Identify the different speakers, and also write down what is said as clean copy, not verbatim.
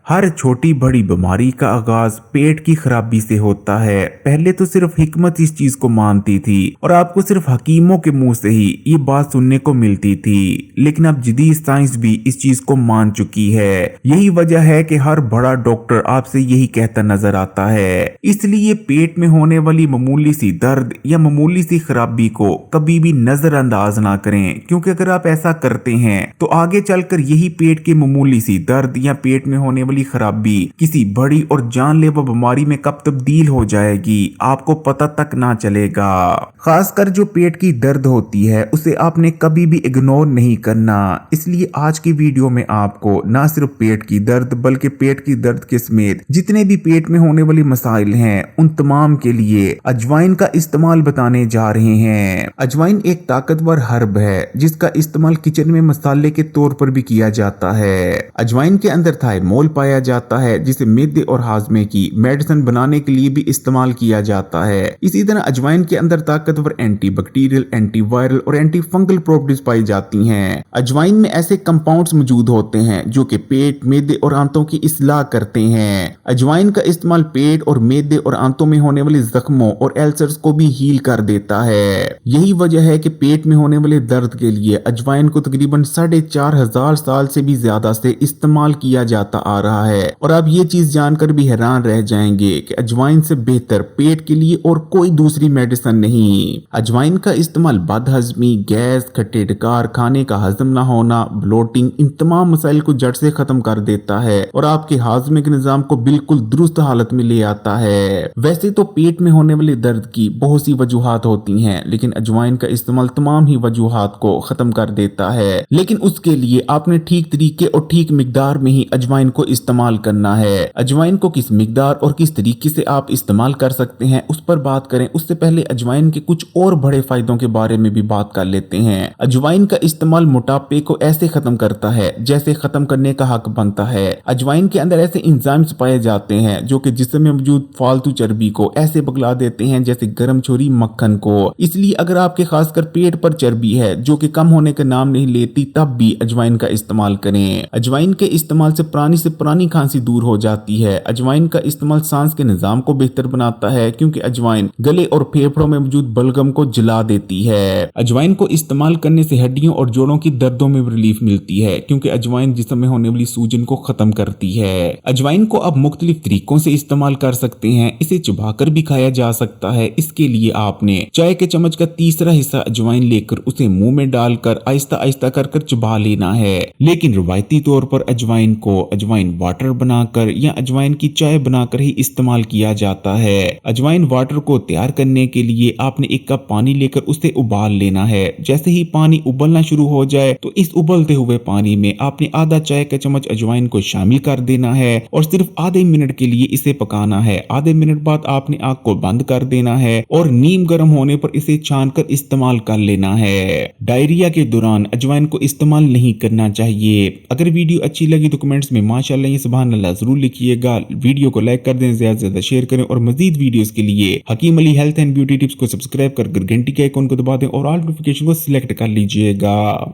Speaker 1: हर छोटी बड़ी बीमारी का आगाज पेट की खराबी से होता है। पहले तो सिर्फ हिकमत इस चीज को मानती थी और आपको सिर्फ हकीमों के मुंह से ही ये बात सुनने को मिलती थी, लेकिन अब जदीद साइंस भी इस चीज को मान चुकी है। यही वजह है कि हर बड़ा डॉक्टर आपसे यही कहता नजर आता है। इसलिए पेट में होने वाली मामूली सी दर्द या मामूली सी खराबी को कभी भी नजरअंदाज ना करें, क्योंकि अगर आप ऐसा करते हैं तो आगे चलकर यही पेट की मामूली सी दर्द या पेट में होने वाली खराबी किसी बड़ी और जानलेवा बीमारी में कब तब्दील हो जाएगी आपको पता तक ना चलेगा। खासकर जो पेट की दर्द होती है उसे आपने कभी भी इग्नोर नहीं करना। इसलिए आज की वीडियो में आपको ना सिर्फ पेट की दर्द बल्कि पेट की दर्द के समेत जितने भी पेट में होने वाली मसाइल हैं उन तमाम के लिए अजवाइन का इस्तेमाल बताने जा रहे हैं। अजवाइन एक ताकतवर हर्ब है जिसका इस्तेमाल किचन में मसाले के तौर पर भी किया जाता है। अजवाइन के अंदर थायमोल पाया जाता है जिसे मिर्दे और हाजमे की मेडिसिन बनाने के लिए भी इस्तेमाल किया जाता है। इसी तरह अजवाइन के अंदर ताकतवर एंटी बैक्टीरियल, एंटी वायरल और एंटी फंगल प्रॉपर्टीज पाई जाती हैं। अजवाइन में ऐसे कंपाउंड्स मौजूद होते हैं जो कि पेट, मेदे और आंतों की इस्लाह करते हैं। अजवाइन का इस्तेमाल पेट और मेदे और आंतों में होने वाले जख्मों और अल्सर्स को भी हील कर देता है। यही वजह है कि पेट में होने वाले दर्द के लिए अजवाइन को तकरीबन 4500 साल से भी ज्यादा से इस्तेमाल किया जाता आ रहा है। और आप ये चीज जानकर भी हैरान रह जाएंगे कि अजवाइन से बेहतर पेट के लिए और कोई दूसरी मेडिसिन नहीं। अजवाइन का इस्तेमाल बदहजमी, गैस, खट्टे डकार, खाने का हजम ना होना, ब्लोटिंग, इन तमाम मसाइल को जड़ से खत्म कर देता है और आपके हाजमे के निजाम को बिल्कुल दुरुस्त हालत में ले आता है। वैसे तो पेट में होने वाले दर्द की बहुत सी वजूहात होती हैं, लेकिन अजवाइन का इस्तेमाल तमाम ही वजूहात को खत्म कर देता है। लेकिन उसके लिए आपने ठीक तरीके और ठीक मिकदार में ही अजवाइन को इस्तेमाल करना है। अजवाइन को किस मिकदार और किस तरीके से आप इस्तेमाल कर सकते हैं उस पर बात करें उससे पहले अजवाइन के कुछ और बड़े फायदों के बारे में भी बात कर लेते हैं। अजवाइन का इस्तेमाल मोटापे को ऐसे खत्म करता है जैसे खत्म करने का हक बनता है। अजवाइन के अंदर ऐसे एंजाइम्स पाए जाते हैं जो कि जिस्म में मौजूद फालतू चर्बी को ऐसे पगला देते हैं जैसे गर्म छोरी मक्खन को। इसलिए अगर आपके खासकर पेट पर चर्बी है जो कि कम होने का नाम नहीं लेती तब भी अजवाइन का इस्तेमाल करें। अजवाइन के इस्तेमाल से पुरानी खांसी दूर हो जाती है। अजवाइन का इस्तेमाल सांस के निजाम को बेहतर बनाता है क्योंकि अजवाइन गले और फेफड़ों में मौजूद बलगम को जला देती है। अजवाइन को इस्तेमाल करने से हड्डियों और जोड़ों की दर्दों में रिलीफ मिलती है क्योंकि अजवाइन जिस्म में होने वाली सूजन को खत्म करती है। अजवाइन को अब मुख्तलिफ तरीकों से इस्तेमाल कर सकते हैं। इसे चबाकर भी खाया जा सकता है। इसके लिए आपने चाय के चम्मच का तीसरा हिस्सा अजवाइन लेकर उसे मुंह में डालकर आहिस्ता आहिस्ता कर चबा लेना है। लेकिन रवायती तौर पर अजवाइन को अजवाइन वाटर बनाकर या अजवाइन की चाय बनाकर ही इस्तेमाल किया जाता है। अजवाइन वाटर को तैयार करने के लिए आपने एक कप पानी लेकर उसे उबाल लेना है। जैसे ही पानी उबलना शुरू हो जाए तो इस उबलते हुए पानी में आपने आधा चाय का चम्मच अजवाइन को शामिल कर देना है और सिर्फ आधे मिनट के लिए इसे पकाना है। आधे मिनट बाद आपने आग को बंद कर देना है और नीम गर्म होने पर इसे छानकर इस्तेमाल कर लेना है। डायरिया के दौरान अजवाइन को इस्तेमाल नहीं करना चाहिए। अगर वीडियो अच्छी लगी तो कमेंट्स में माशाअल्लाह या सुभान अल्लाह जरूर लिखिएगा। वीडियो को लाइक कर दें, ज्यादा से ज्यादा शेयर करें और मजीद वीडियोस के लिए Hakeem Ali health and beauty tips को सब्सक्राइब कर घंटी के आइकन को दबा दें और ऑल नोटिफिकेशन को सिलेक्ट कर लीजिएगा।